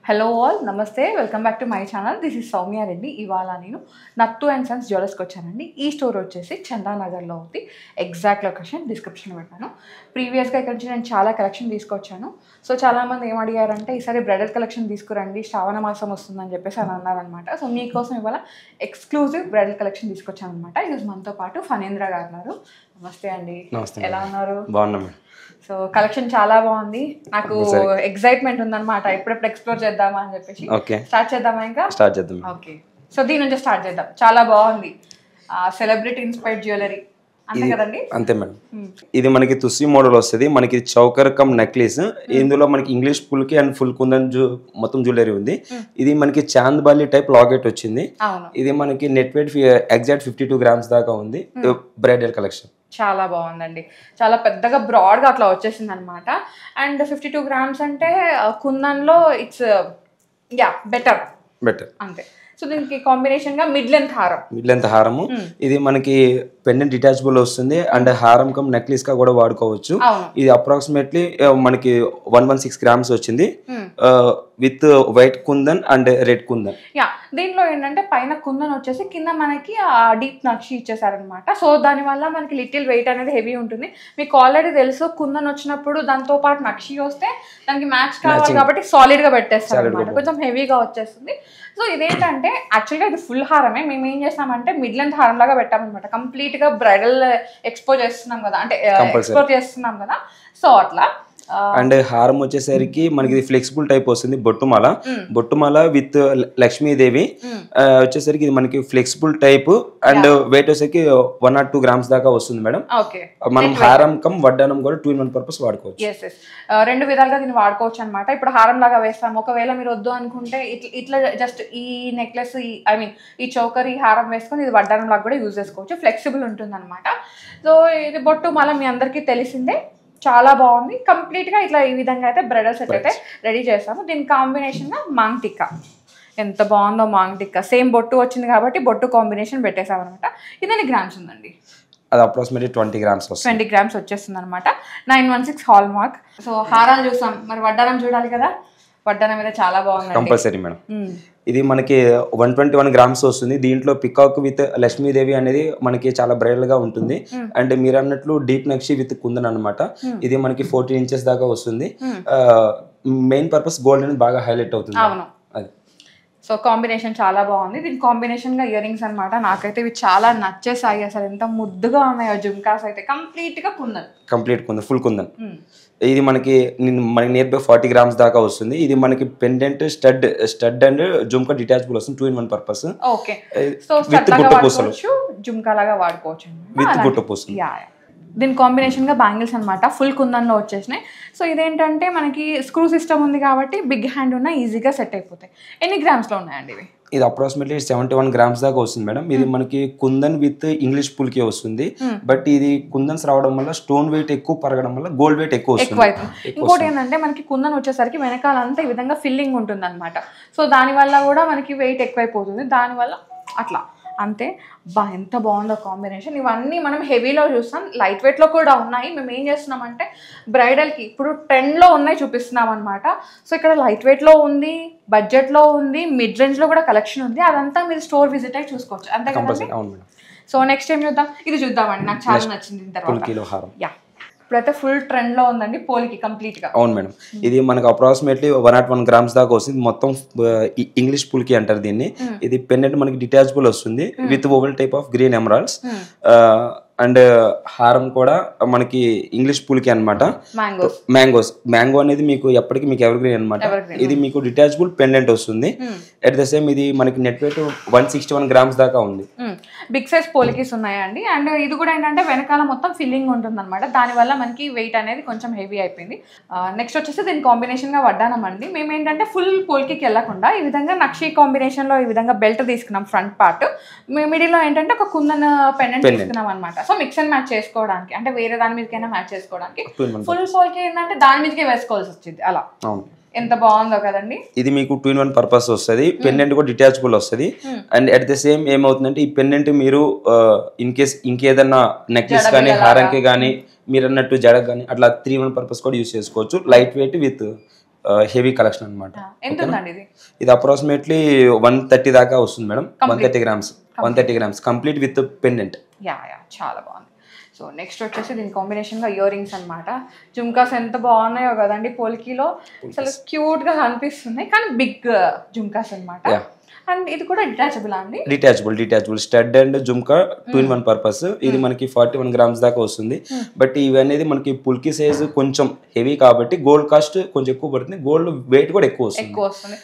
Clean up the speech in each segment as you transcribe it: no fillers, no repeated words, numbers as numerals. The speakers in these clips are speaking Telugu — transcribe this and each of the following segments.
హలో ఆల్ నమస్తే welcome back to my channel. This is Soumya Reddy. ఇవాళ నేను నత్తు అండ్ సన్స్ జ్యువెలర్స్కి వచ్చానండి. ఈ స్టోర్ వచ్చేసి చందానగర్లో ఉంది. ఎగ్జాక్ట్ లొకేషన్ డిస్క్రిప్షన్లో పెట్టాను. ప్రీవియస్గా ఇక్కడ నుంచి నేను చాలా కలెక్షన్ తీసుకొచ్చాను. సో చాలామంది ఏం అడిగారంటే ఈసారి బ్రైడల్ కలెక్షన్ తీసుకురండి, శ్రావణ మాసం వస్తుందని చెప్పేసి అని అన్నారనమాట. సో మీకోసం ఇవాళ ఎక్స్క్లూజివ్ బ్రైడల్ కలెక్షన్ తీసుకొచ్చాను అనమాట. ఈరోజు మనతో పాటు ఫణేంద్ర గారు ఉన్నారు. నమస్తే అండి. ఎలా ఉన్నారు? బాగున్నాం. సో కలెక్షన్ చాలా బాగుంది. నాకు ఎక్సైట్మెంట్ ఉందన్నమాట, ఎప్పుడెప్పుడు ఎక్స్ప్లోర్ చేద్దామా అని చెప్పేసి. స్టార్ట్ చేద్దామా? ఇంకా స్టార్ట్ చేద్దాం. ఓకే, సో దీని నుంచి స్టార్ట్ చేద్దాం. చాలా బాగుంది, సెలబ్రిటీ ఇన్స్పైర్డ్ జ్యువెలరీ అంతే కదండి? అంతే మేడం. ఇది మనకి తుస్సి మోడల్ వస్తుంది. మనకి చౌకర్ కమ్ నెక్లెస్. ఇందులో మనకి ఇంగ్లీష్ ఫుల్ కి అండ్ ఫుల్ కుందన్ మొత్తం జ్యువెలరీ ఉంది. ఇది మనకి చాంద్ బాలి టైప్ లాకెట్ వచ్చింది. ఇది మనకి నెట్ వెయిట్ ఎగ్జాక్ట్ 52 గ్రామ్స్ దాకా ఉంది. బ్రైడల్ కలెక్షన్ చాలా బాగుందండి. చాలా పెద్దగా బ్రాడ్గా అట్లా వచ్చేసింది అనమాట. అండ్ 52 గ్రామ్స్ అంటే కుందన్లో ఇట్స్ బెటర్ అంతే. సో దీనికి కాంబినేషన్ గా మిడ్ లెంత్ హారము. ఇది మనకి పెండెంట్ డిటాచబుల్ వస్తుంది అండ్ హారం కమ్ నెక్లెస్ గా కూడా వాడుకోవచ్చు. ఇది అప్రాక్సిమేట్లీ మనకి 116 గ్రామ్స్ వచ్చింది with white kundan and red kundan. దీనిలో ఏంటంటే పైన కుందన్ వచ్చేసి కింద మనకి డీప్ నక్షి ఇచ్చేసారనమాట. సో దాని వల్ల మనకి లిటిల్ వెయిట్ అనేది హెవీ ఉంటుంది. మీకు ఆల్రెడీ తెలుసు, కుందన్ వచ్చినప్పుడు దాంతో పాటు నక్షి వస్తే దానికి మ్యాచ్ కావాలి కాబట్టి సాలిడ్ గా పెట్టేస్తారు అనమాట, కొంచెం హెవీగా వచ్చేస్తుంది. సో ఇదేంటంటే యాక్చువల్గా ఇది ఫుల్ హారమే. మేము ఏం చేస్తామంటే మిడ్ లెంత్ హారం లాగా పెట్టామన్నమాట. కంప్లీట్ గా బ్రైడల్ ఎక్స్పోజ్ చేస్తున్నాం కదా, అంటే ఎక్స్పోజ్ చేస్తున్నాం కదా. సో అట్లా అండ్ హారం వచ్చేసరికి మనకి ఫ్లెక్సిబుల్ టైప్ వస్తుంది. బొట్టుమాల విత్ లక్ష్మీదేవి వచ్చేసరికి ఇది మనకి ఫ్లెక్సిబుల్ టైప్ అండ్ వెయిట్ వచ్చేసరికి 1 or 2 గ్రామ్స్ దాకా వస్తుంది మేడం. మనం హారం కమ్ వడ్డానం కూడా 2-in-1 పర్పస్ వాడుకోవచ్చు. రెండు విధాలుగా దీన్ని వాడుకోవచ్చు అనమాట. ఇప్పుడు హారం లాగా వేస్తాం, ఒకవేళ మీరు వద్దు అనుకుంటే ఇట్లా జస్ట్ ఈ నెక్లెస్ ఈ చౌకర్ ఈ హారం వేసుకొని ఇది వడ్డానం లాగా కూడా యూజ్ చేసుకోవచ్చు. ఫ్లెక్సిబుల్ ఉంటుంది అనమాట. సో ఇది బొట్టు మాల మీ అందరికీ తెలిసిందే, చాలా బాగుంది. కంప్లీట్ గా ఇట్లా ఈ విధంగా అయితే బ్రైడల్ సెట్ అయితే రెడీ చేస్తాము. దీని కాంబినేషన్ గా మాంగ్ టిక్కా, ఎంత బాగుందో మాంగ్ టిక్కా. సేమ్ బొట్టు వచ్చింది కాబట్టి బొట్టు కాంబినేషన్ పెట్టేసాం అనమాట. ఇది ఎన్ని గ్రామ్స్ ఉందండి? అది అప్రాక్సిమేట్లీ 20 గ్రామ్స్ వచ్చేస్తుంది అనమాట. 916 హాల్ మార్క్. సో హారాలు చూసాం, మరి వడ్డానం చూడాలి కదా. వడ్డానం మీద చాలా బాగుంది, కంపల్సరీ మేడం. ఇది మనకి 121 గ్రామ్స్ వస్తుంది. దీంట్లో పికాక్ విత్ లక్ష్మీదేవి అనేది మనకి చాలా బ్రైడల్ గా ఉంటుంది. అండ్ మీరు అన్నట్లు డీప్ నక్షి విత్ కుందన్ అనమాట. ఇది మనకి 14 ఇంచెస్ దాకా వస్తుంది. మెయిన్ పర్పస్ గోల్డ్ అనేది బాగా హైలైట్ అవుతుంది. అది సో కాంబినేషన్ చాలా బాగుంది. దీని కాంబినేషన్ గా ఇయర్ రింగ్స్ అనమాట. నాకైతే ఇవి చాలా నచ్చేసాయి. అసలు ఎంత ముద్దుగా ఉన్నాయో జుమ్కాస్ అయితే. Complete kundan, full kundan. ఇది మనకి నియర్ బై 40 గ్రామ్స్ దాకా వస్తుంది. ఇది మనకి pendant stud and jhumka detachable వస్తుంది. 2-in-1 purpose. Okay, so with గుట్ట పూసలు, జుమ్కా లాగా వాడుకోవచ్చు విత్ గుట్ట పూసలు. దీని కాంబినేషన్ గా బ్యాంగిల్స్ అనమాట, ఫుల్ కుందన్లో వచ్చేసినాయి. సో ఇదేంటంటే మనకి స్క్రూ సిస్టమ్ ఉంది కాబట్టి బిగ్ హ్యాండ్ ఉన్న ఈజీగా సెట్ అయిపోతాయి. ఎన్ని గ్రామ్స్ లో ఉన్నాయండి ఇవి? ఇది అప్రాక్సిమేట్లీ 71 గ్రామ్స్ దాకా వస్తుంది మేడం. ఇది మనకి కుందన్ విత్ ఇంగ్లీష్ పుల్కి వస్తుంది. బట్ ఇది కుందన్స్ రావడం వల్ల స్టోన్ వెయిట్ ఎక్కువ పెరగడం వల్ల గోల్డ్ వెయిట్ ఎక్కువ వస్తుంది. ఇంకోటి ఏంటంటే మనకి కుందన్ వచ్చేసరికి వెనకాలంతా ఈ విధంగా ఫిల్లింగ్ ఉంటుంది అనమాట. సో దానివల్ల కూడా మనకి వెయిట్ ఎక్కువైపోతుంది. దానివల్ల అట్లా అంతే. ఎంత బాగుందో కాంబినేషన్. ఇవన్నీ మనం హెవీలో చూస్తాం, లైట్ వెయిట్లో కూడా ఉన్నాయి. మేము ఏం చేస్తున్నామంటే బ్రైడల్కి ఇప్పుడు ట్రెండ్లో ఉన్నాయి చూపిస్తున్నాం అనమాట. సో ఇక్కడ లైట్ వెయిట్లో ఉంది, బడ్జెట్లో ఉంది, మిడ్ రేంజ్లో కూడా కలెక్షన్ ఉంది. అదంతా మీరు స్టోర్ విజిట్ అయ్యి చూసుకోవచ్చు, అంతే కదా. సో నెక్స్ట్ ఏం చూద్దాం? ఇది చూద్దామండి, నాకు చాలా నచ్చింది. తర్వాత ఇప్పుడైతే ఫుల్ ట్రెండ్ లో ఉందండి పోలికి కంప్లీట్ గా. అవును మేడం. ఇది మనకు అప్రాక్సిమేట్లీ 101 గ్రామ్స్ దాకా వస్తుంది. మొత్తం ఇంగ్లీష్ పుల్కి అంటారు దీన్ని. ఇది పెండెంట్ మనకి డిటాచబుల్ వస్తుంది with oval type of green emeralds. And హారం కూడా మనకి ఇంగ్లీష్ పుల్కి అనమాట. మ్యాంగో అనేది మీకు ఎప్పటికీ మీకు ఎవర్ గ్రీన్ అనమాట. ఇది మీకు డిటాచబుల్ పెండెంట్ వస్తుంది. అట్ ద సేమ్ ఇది మనకి నెట్ వెయిట్ 161 గ్రామ్స్ దాకా ఉంది. బిగ్ సైజ్ పోలికీస్ ఉన్నాయండి. అండ్ ఇది కూడా ఏంటంటే వెనకాల మొత్తం ఫిల్లింగ్ ఉంటుంది అనమాట. దానివల్ల మనకి వెయిట్ అనేది కొంచెం హెవీ అయిపోయింది. నెక్స్ట్ వచ్చేసి దీని కాంబినేషన్ గా వడ్డానం అండి. మేము ఏంటంటే ఫుల్ పోలికీకి వెళ్ళకుండా ఈ విధంగా నక్షి కాంబినేషన్ లో ఈ విధంగా బెల్ట్ తీసుకున్నాం. ఫ్రంట్ పార్ట్ మిడిల్ లో ఏంటంటే ఒక కుందన్ పెండెంట్ తీసుకున్నాం అనమాట. సో మిక్స్ అండ్ మ్యాచ్ చేసుకోవడానికి, అంటే వేరే దాని మీదకైనా మ్యాచ్ చేసుకోవడానికి. ఫుల్ పోల్కి ఏంటంటే దాని మీదకే వేసుకోవాల్సి వచ్చింది. అలా ఎంత బాగుందో కదండి. ఇది మీకు 2-in-1 పర్పస్ వస్తుంది. పెండెంట్ కూడా డిటాచబుల్ వస్తుంది. అండ్ అట్ ద సేమ్ ఏమవుతుందంటే ఈ పెండెంట్ మీరు ఇన్ కేస్ ఇంకేదన్నా నెక్లెస్ కానీ హారంకి కానీ మీరు అన్నట్టు జడకు కానీ అట్లా 3-in-1 పర్పస్ కూడా యూజ్ చేసుకోవచ్చు. Light weight with heavy collection అనమాట. ఎంత ఉందండి ఇది? ఇది అప్రాక్సిమేట్లీ 130 దాకా వస్తుంది madam. 130 grams 130 grams complete with pendant. Yeah చాలా బాగుంది. సో నెక్స్ట్ వచ్చేసి దీని కాంబినేషన్గా ఇయర్ రింగ్స్ అనమాట. జుమ్కాస్ ఎంత బాగున్నాయో కదండి, పోల్కీలో అసలు క్యూట్గా కనిపిస్తున్నాయి, కానీ బిగ్ జుమ్కాస్ అనమాట. అండ్ ఇది కూడా డిటాచబుల్ అండి? Detachable stud and jhumka 2-in-1 purpose. ఇది మనకి 41 గ్రామ్స్ దాకా వస్తుంది. బట్ ఇవి అనేది మనకి పుల్కి సైజ్ కొంచెం హెవీ కాబట్టి గోల్డ్ కాస్ట్ కొంచెం ఎక్కువ పడుతుంది, గోల్డ్ వెయిట్ కూడా ఎక్కువ వస్తుంది,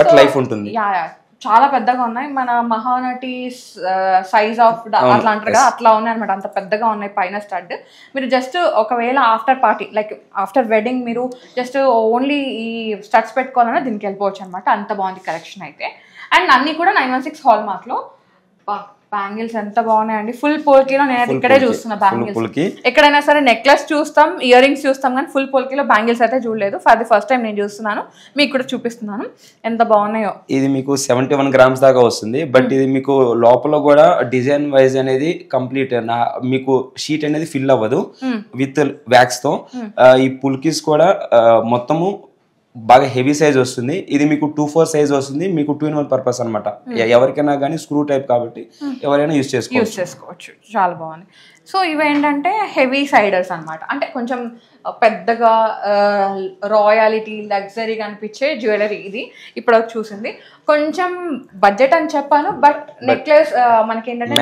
బట్ లైఫ్ ఉంటుంది. చాలా పెద్దగా ఉన్నాయి, మన మహానటి సైజ్ ఆఫ్ అట్లా అంటారు కదా, అట్లా ఉన్నాయి అనమాట. అంత పెద్దగా ఉన్నాయి పైన స్టడ్. మీరు జస్ట్ ఒకవేళ after party like after wedding మీరు జస్ట్ ఓన్లీ ఈ స్టడ్స్ పెట్టుకోవాలన్నా దీనికి వెళ్ళిపోవచ్చు అనమాట. అంత బాగుంది కలెక్షన్ అయితే. అండ్ అన్ని కూడా 916 హాల్ మార్క్ లో. బ్యాంగిల్స్ ఎంత బాగున్నాయండి, ఫుల్ పోల్కీలో. నేను ఇక్కడే చూస్తున్నా బ్యాంగిల్స్. ఎక్కడైనా సరే నెక్లెస్ చూస్తాం, ఇయర్ రింగ్స్ చూస్తాం, కానీ ఫుల్ పోల్కీలో బ్యాంగిల్స్ అయితే చూడలేదు. ఫర్ ది ఫస్ట్ టైం నేను చూస్తున్నాను, మీకు కూడా చూపిస్తున్నాను ఎంత బాగున్నాయో. ఇది మీకు 71 గ్రామ్స్ దాకా వస్తుంది. బట్ ఇది మీకు లోపల కూడా డిజైన్ వైజ్ అనేది కంప్లీట్ మీకు షీట్ అనేది ఫిల్ అవ్వదు విత్ వ్యాక్స్ తో. ఈ పుల్కీస్ కూడా మొత్తము బాగా హెవీ సైజ్ వస్తుంది. ఇది మీకు 2/4 సైజ్ వస్తుంది, మీకు 2-in-1 పర్పస్ అనమాట. ఎవరికైనా కానీ స్క్రూ టైప్ కాబట్టి ఎవరైనా యూజ్ చేసుకోవచ్చు. చాలా బాగుంది. సో ఇవి ఏంటంటే హెవీ సైడర్స్ అనమాట, అంటే కొంచెం పెద్దగా రాయాలిటీ లగ్జరీగా అనిపించే జ్యువెలరీ. ఇది ఇప్పుడు చూసింది కొంచెం బడ్జెట్ అని చెప్పాను, బట్ నెక్లెస్ మనకి ఏంటంటే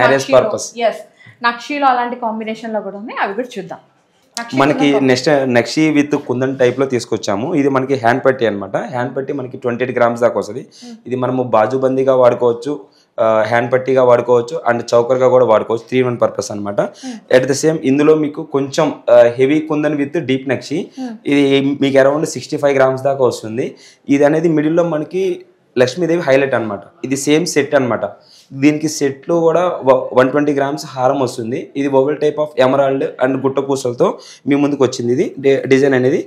నక్షీలో అలాంటి కాంబినేషన్ లో కూడా ఉన్నాయి, అవి కూడా చూద్దాం. మనకి నక్షి విత్ కుందన్ టైప్ లో తీసుకొచ్చాము. ఇది మనకి హ్యాండ్ పట్టి అనమాట. హ్యాండ్ పట్టి మనకి 28 గ్రామ్స్ దాకా వస్తుంది. ఇది మనము బాజుబందీగా వాడుకోవచ్చు, హ్యాండ్ పట్టీగా వాడుకోవచ్చు, అండ్ చౌకర్గా కూడా వాడుకోవచ్చు. 3-in-1 పర్పస్ అనమాట. అట్ ద సేమ్ ఇందులో మీకు కొంచెం హెవీ కుందన్ విత్ డీప్ నక్షి. ఇది మీకు అరౌండ్ 65 గ్రామ్స్ దాకా వస్తుంది. ఇది అనేది మిడిల్లో మనకి లక్ష్మీదేవి హైలైట్ అనమాట. ఇది సేమ్ సెట్ అనమాట. దీనికి సెట్లో కూడా 120 గ్రామ్స్ హారం వస్తుంది. ఇది oval type of emerald and గుట్ట పూసలతో మీ ముందుకు వచ్చింది ఇది డిజైన్ అనేది.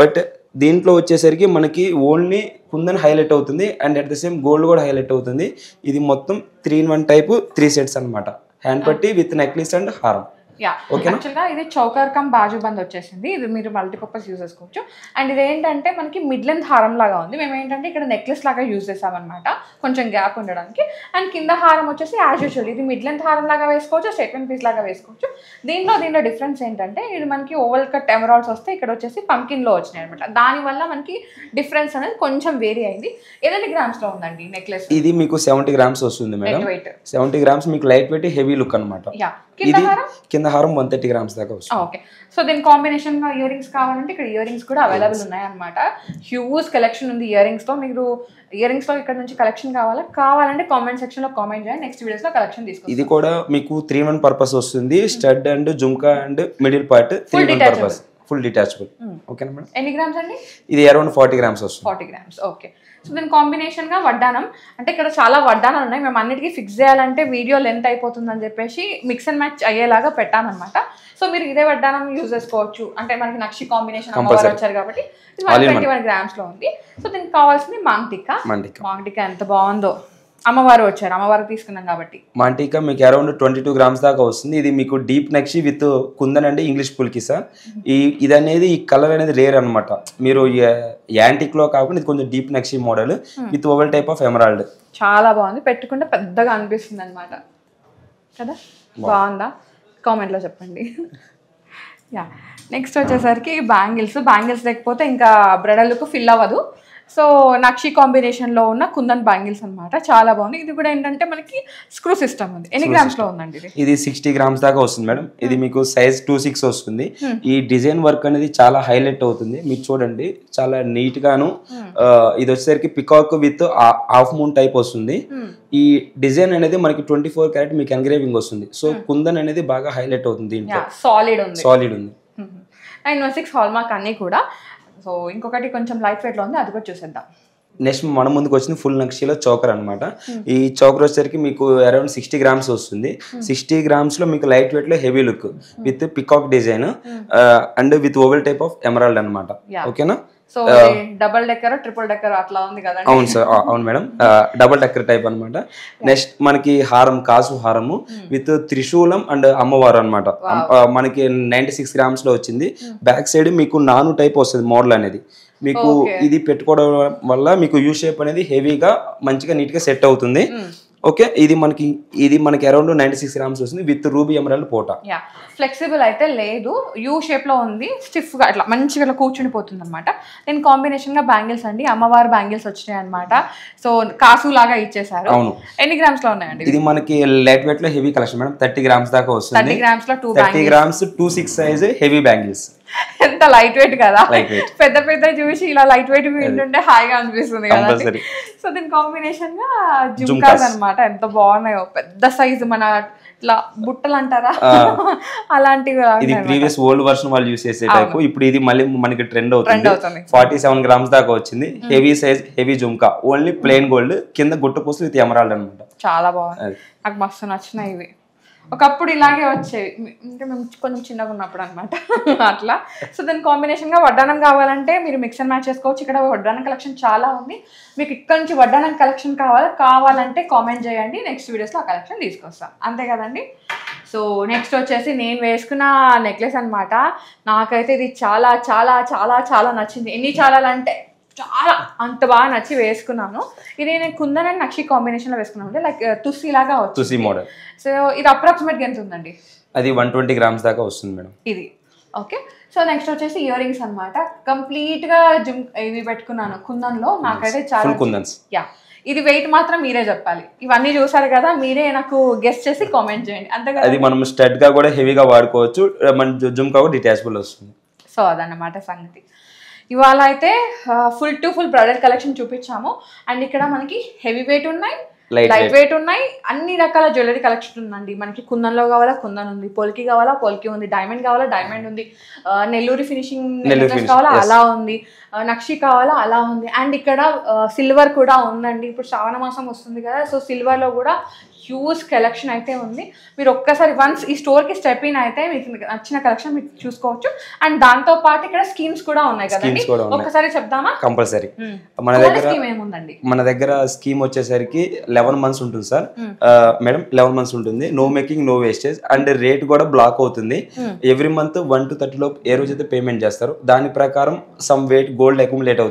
బట్ దీంట్లో వచ్చేసరికి మనకి ఓన్లీ కుందన్ హైలైట్ అవుతుంది, and at the same gold కూడా హైలైట్ అవుతుంది. ఇది మొత్తం 3-in-1 టైప్ 3 సెట్స్ అనమాట. హ్యాండ్ పట్టి విత్ నెక్లెస్ అండ్ హారం. యాక్చువల్గా ఇది చౌకర్ కమ్ బాజుబంద్ వచ్చేసింది. ఇది మీరు మల్టీపర్పస్ యూజ్ చేసుకోవచ్చు. అండ్ ఇది ఏంటంటే మనకి మిడ్ లెంత్ హారం లాగా ఉంది. మేము ఏంటంటే ఇక్కడ నెక్లెస్ లాగా యూజ్ చేసామన్నమాట, కొంచెం గ్యాప్ ఉండడానికి. అండ్ కింద హారం వచ్చేసి యాజ్ యూజువల్ ఇది మిడ్ లెంత్ హారం లాగా వేసుకోవచ్చు, స్టేట్మెంట్ పీస్ లాగా వేసుకోవచ్చు. దీంట్లో డిఫరెన్స్ ఏంటంటే ఇది మనకి ఓవల్ కట్ ఎమరాల్డ్స్ వస్తే ఇక్కడ వచ్చేసి పంకిన్ లో వచ్చినాయి అనమాట. దానివల్ల మనకి డిఫరెన్స్ అనేది కొంచెం వేరీ అయింది. ఎన్ని గ్రామ్స్ లో ఉందండి నెక్లెస్? ఇది మీకు 70 గ్రామ్స్ వస్తుంది మేడం. 70 గ్రామ్స్ మీకు లైట్ వెయిట్ హెవీ లుక్ అనమాట. కింద హారం 130 గ్రామ్స్ దాకా వస్తుంది. ఓకే. సో దీని కాంబినేషన్ గా ఇయర్ రింగ్స్ కావాలంటే ఇక్కడ ఇయర్ రింగ్స్ కూడా అవైలబుల్ ఉన్నాయి అనమాట. హ్యూజ్ కలెక్షన్ ఉంది ఇయర్ రింగ్స్ తో. మీరు ఇయర్ రింగ్స్ లో ఇక్కడ నుంచి కలెక్షన్ కావాలంటే కామెంట్ సెక్షన్ లో కామెంట్ చేయండి, నెక్స్ట్ వీడియోస్ లో కలెక్షన్ తీసుకుంటాం. ఇది కూడా మీకు 3-in-1 పర్పస్ వస్తుంది. Stud and jhumka and middle part 3-in-1 purpose, full detachable. ఓకేనా మేడం? ఎన్ని గ్రామ్స్ అండి? ఇది అరౌండ్ 40 గ్రామ్స్ వస్తుంది. 40 గ్రామ్స్. ఓకే. సో దీని కాంబినేషన్ గా వడ్డానం, అంటే ఇక్కడ చాలా వడ్డానాలు ఉన్నాయి. మేము అన్నిటికీ ఫిక్స్ చేయాలంటే వీడియో లెంత్ అయిపోతుందని చెప్పేసి మిక్స్ అండ్ మ్యాచ్ అయ్యేలాగా పెట్టామన్నమాట. సో మీరు ఇదే వడ్డానం యూజ్ చేసుకోవచ్చు. అంటే మనకి నక్షి కాంబినేషన్ అమ్మవారు వచ్చారు కాబట్టి 121 గ్రామ్స్ లో ఉంది. సో దీనికి కావాల్సింది మాంటికా. ఎంత బాగుందో, అమ్మవారు వచ్చారు, అమ్మవారు తీసుకున్నాం కాబట్టి. మాంటికా మీకు అరౌండ్ 22 గ్రామ్స్ దాకా వస్తుంది. ఇది మీకు డీప్ నక్షి విత్ కుందన్ అంటే ఇంగ్లీష్ పుల్కి సార్. ఇది అనేది ఈ కలర్ అనేది రేర్ అనమాట. మీరు యాంటిక్ లో కాకుండా ఇది కొంచెం deep nakshi model with oval type of emerald. చాలా బాగుంది, పెట్టుకుంటే పెద్దగా అనిపిస్తుంది అనమాట కదా. బాగుందా? కామెంట్ లో చెప్పండి. నెక్స్ట్ వచ్చేసరికి బ్యాంగిల్స్ లేకపోతే ఇంకా బ్రైడల్ లుక్ ఫిల్ అవ్వదు. సో నక్షి కాంబినేషన్లో ఉన్న కుందన్ బ్యాంగిల్స్ అనమాట. చాలా బాగుంది. ఇది కూడా ఏంటంటే మనకి స్క్రూ సిస్టమ్ ఉంది. ఎన్ని గ్రామ్స్ లో ఉందండి ఇది? 60 గ్రామ్స్ దాకా వస్తుంది మేడం. ఇది మీకు సైజ్ 26 వస్తుంది. ఈ డిజైన్ వర్క్ అనేది చాలా హైలైట్ అవుతుంది. మీరు చూడండి, చాలా నీట్ గాను. ఇది వచ్చేసరికి peacock with half moon type వస్తుంది. ఈ డిజైన్ అనేది మనకి 24 క్యారెట్ మీకు ఎంగ్రేవింగ్ వస్తుంది. సో కుందన్ అనేది బాగా హైలైట్ అవుతుంది. దీంట్లో సాలిడ్ ఉంది. 916 హాల్ మార్క్ అన్ని కూడా. సో ఇంకొకటి కొంచెం లైట్ వెయిట్ లో ఉంది, అది కూడా చూసేద్దాం. నెక్స్ట్ మన ముందుకు వచ్చింది ఫుల్ నక్షిలో చౌకర్ అనమాట. ఈ చౌకర్ వచ్చేసరికి మీకు అరౌండ్ 60 గ్రామ్స్ వస్తుంది. 60 గ్రామ్స్ లో మీకు లైట్ వెయిట్ లో heavy look with peacock design and with oval type of emerald అనమాట. ఓకేనా? So double decker triple decker అట్లా ఉంది కదా? అవును సార్, అవును మేడం, డబుల్ డెక్కర్ టైప్ అనమాట. నెక్స్ట్ మనకి హారం, కాసు హారము విత్ త్రిశూలం అండ్ అమ్మవారు అనమాట. మనకి 96 గ్రామ్స్ లో వచ్చింది. బ్యాక్ సైడ్ మీకు నాను టైప్ వస్తుంది మోడల్ అనేది. మీకు ఇది పెట్టుకోవడం వల్ల మీకు యూ షేప్ అనేది హెవీగా మంచిగా నీట్గా సెట్ అవుతుంది. ఓకే, ఇది మనకి అరౌండ్ 96 grams వస్తుంది విత్ రూబీ ఎమరాల్డ్ పోటా. యా, ఫ్లెక్సిబుల్ అయితే లేదు, యూ షేప్లో ఉంది, స్టిఫ్గా అట్లా మంచిగా ఇట్లా కూర్చుని పోతుంది అనమాట. నేను కాంబినేషన్గా బ్యాంగిల్స్ అండి, అమ్మవారి బ్యాంగిల్స్ వచ్చినాయి అనమాట. సో కాసు లాగా ఇచ్చేసారు. అవును. ఎన్ని గ్రామ్స్లో ఉన్నాయండి? ఇది మనకి లైట్ వెయిట్లో హెవీ కలెక్షన్ మేడం. 30 grams దాకా వస్తుంది. 30 grams 30 grams 2/6 size heavy bangles. ఎంత లైట్ వెయిట్ కదా, పెద్ద పెద్ద చూసి ఇలా లైట్ వెయిట్ వింటుంటే హాయిగా అనిపిస్తుంది కదా. సో దీని కాంబినేషన్ గా జుమ్కాస్ అన్నమాట, ఎంత బాగున్నాయో, పెద్ద సైజు, మన ఇట్లా బుట్టలు అంటారా అలాంటివి. ఇది ప్రీవియస్ ఓల్డ్ వర్షన్ వాళ్ళు యూస్ చేసే టైప్, ఇప్పుడు ఇది మళ్ళీ మనకి ట్రెండ్ అవుతుంది. 47 grams దాకా వచ్చింది. Heavy size heavy jhumka, only plain gold, కింద గుట్ట పూసలు విత్ ఎమరాల్డ్ అనమాట. చాలా బాగుంది, నాకు మస్తు నచ్చినాయి ఇవి. ఒకప్పుడు ఇలాగే వచ్చేవి, అంటే మేము కొంచెం చిన్నగా ఉన్నప్పుడు అనమాట అట్లా. సో దాని కాంబినేషన్గా వడ్డానం కావాలంటే మీరు మిక్స్ అండ్ మ్యాచ్ చేసుకోవచ్చు. ఇక్కడ వడ్డానం కలెక్షన్ చాలా ఉంది. మీకు ఇక్కడ నుంచి వడ్డానం కలెక్షన్ కావాలంటే కామెంట్ చేయండి, నెక్స్ట్ వీడియోస్లో ఆ కలెక్షన్ తీసుకొస్తాం, అంతే కదండి. సో నెక్స్ట్ వచ్చేసి నేను వేసుకున్న నెక్లెస్ అనమాట. నాకైతే ఇది చాలా చాలా చాలా చాలా నచ్చింది. ఎన్ని చాలాలంటే చాలా అంత బాగా నచ్చి వేసుకున్నాను. ఇది నేను కుందన్ అండ్ నక్షి కాంబినేషన్లో వేసుకున్నాను, అంటే లైక్ తుస్సి లాగా వచ్చింది, తుస్సి మోడల్. సో ఇది అప్రాక్సిమేట్గా ఎంత ఉందండి? అది 120 grams దాకా వస్తుంది మేడం ఇది. ఓకే, సో నెక్స్ట్ వచ్చేసి ఇయర్ రింగ్స్ అనమాట. కంప్లీట్గా ఇవి పెట్టుకున్నాను కుందన్లో. నాకైతే చాలా కుందన్స్. యా, ఇది వెయిట్ మాత్రం మీరే చెప్పాలి. ఇవన్నీ చూసారు కదా, మీరే నాకు గెస్ట్ చేసి కామెంట్ చేయండి, అంతే కదా. అది మనం స్టడ్ గా కూడా హెవీగా వాడుకోవచ్చు, మన జుమ్కా కూడా డిటాచబుల్ వస్తుంది. సో అదన్నమాట సంగతి. ఇవాళ అయితే full to full bridal collection చూపించాము. అండ్ ఇక్కడ మనకి హెవీ వెయిట్ ఉన్నాయి, లైట్ వెయిట్ ఉన్నాయి, అన్ని రకాల జ్యువెలరీ కలెక్షన్ ఉందండి. మనకి కుందన్లో కావాలా కుందన్ ఉంది, పోల్కి కావాలా పోల్కి ఉంది, డైమండ్ కావాలా డైమండ్ ఉంది, నెల్లూరి ఫినిషింగ్ కావాలా అలా ఉంది, నక్షి కావాలా అలా ఉంది. అండ్ ఇక్కడ సిల్వర్ కూడా ఉందండి. ఇప్పుడు శ్రావణ మాసం వస్తుంది కదా, సో సిల్వర్లో కూడా హ్యూజ్ కలెక్షన్ అయితే ఉంది. మీరు ఒక్కసారి వన్స్ ఈ స్టోర్కి స్టెప్ ఇన్ అయితే మీకు నచ్చిన కలెక్షన్ మీరు చూసుకోవచ్చు. అండ్ దాంతో పాటు ఇక్కడ స్కీమ్స్ కూడా ఉన్నాయి కదండి, ఒక్కసారి చెప్దామా? కంపల్సరీ. మన దగ్గర స్కీమ్ వచ్చేసరికి 11 months ఉంటుంది సార్ మేడం. 11 months ఉంటుంది, no making no wastage, and rate కూడా బ్లాక్ అవుతుంది. ఎవ్రీ మంత్ 1 to 30 లోపు ఏ రోజు అయితే పేమెంట్ చేస్తారు దాని ప్రకారం సమ్ వెయిట్ గోల్డ్ అక్యుములేట్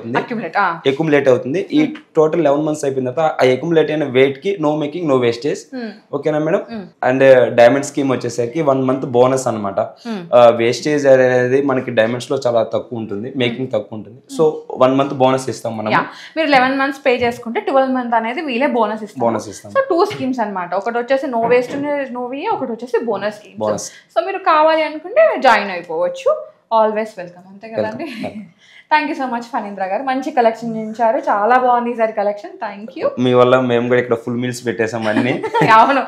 అవుతుంది. ఈ టోటల్ 11 months అయిపోయిన తర్వాత ఆ అక్యుములేట్ అయిన వెయిట్ కి నో మేకింగ్ నో వేస్టేజ్. ఓకేనా మేడం? అండ్ డైమండ్ స్కీమ్ వచ్చేసరికి 1 month బోనస్ అనమాట. వేస్టేజ్ అనేది మనకి డైమండ్స్ లో చాలా తక్కువ ఉంటుంది, మేకింగ్ తక్కువ ఉంటుంది. సో 1 month బోనస్ ఇస్తాం మనం. మీరు 11 months పే చేసుకుంటే 12 month అనేది వీలే బోనస్ ఇస్తాం. సో 2 schemes అనమాట, ఒకటి వచ్చేసి నో వేస్ట్ నోవి, ఒకటి వచ్చేసి బోనస్ స్కీమ్. సో మీరు కావాలి అనుకుంటే జాయిన్ అయిపోవచ్చు. ఆల్వేస్ వెల్కమ్, అంతే కదండి. Thank you so much Phanindra గారు, మంచి కలెక్షన్ ఇచ్చారు, చాలా బాగుంది ఈసారి కలెక్షన్. Thank you. మీ వల్ల మేము కూడా ఇక్కడ ఫుల్ మీల్స్ పెట్టేసాం అన్ని. అవును,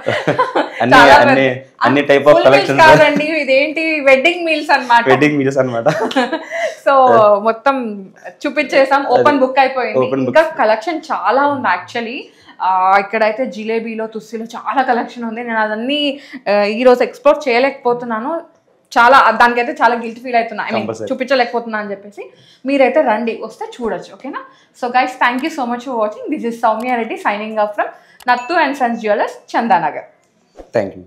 అన్ని టైప్ ఆఫ్ కలెక్షన్ కాదండి, ఇదేంటి వెడ్డింగ్ మీల్స్ అన్నమాట. సో మొత్తం చూపించేసాం, ఓపెన్ బుక్ అయిపోయింది. ఇంకా కలెక్షన్ చాలా ఉంది యాక్చువల్లీ. ఇక్కడైతే జిలేబీలో తుస్సిలో చాలా కలెక్షన్ ఉంది. నేను అదన్నీ ఈరోజు ఎక్స్ప్లోర్ చేయలేకపోతున్నాను, చాలా దానికైతే చాలా గిల్ట్ ఫీల్ అవుతున్నా, ఐ మీన్ చూపించలేకపోతున్నా అని చెప్పేసి. మీరైతే రండి, వస్తే చూడొచ్చు. ఓకేనా? So guys, thank you so much for watching. This is Soumya Reddy signing off from Nathu and sons jewellers, Chandanagar. Thank you.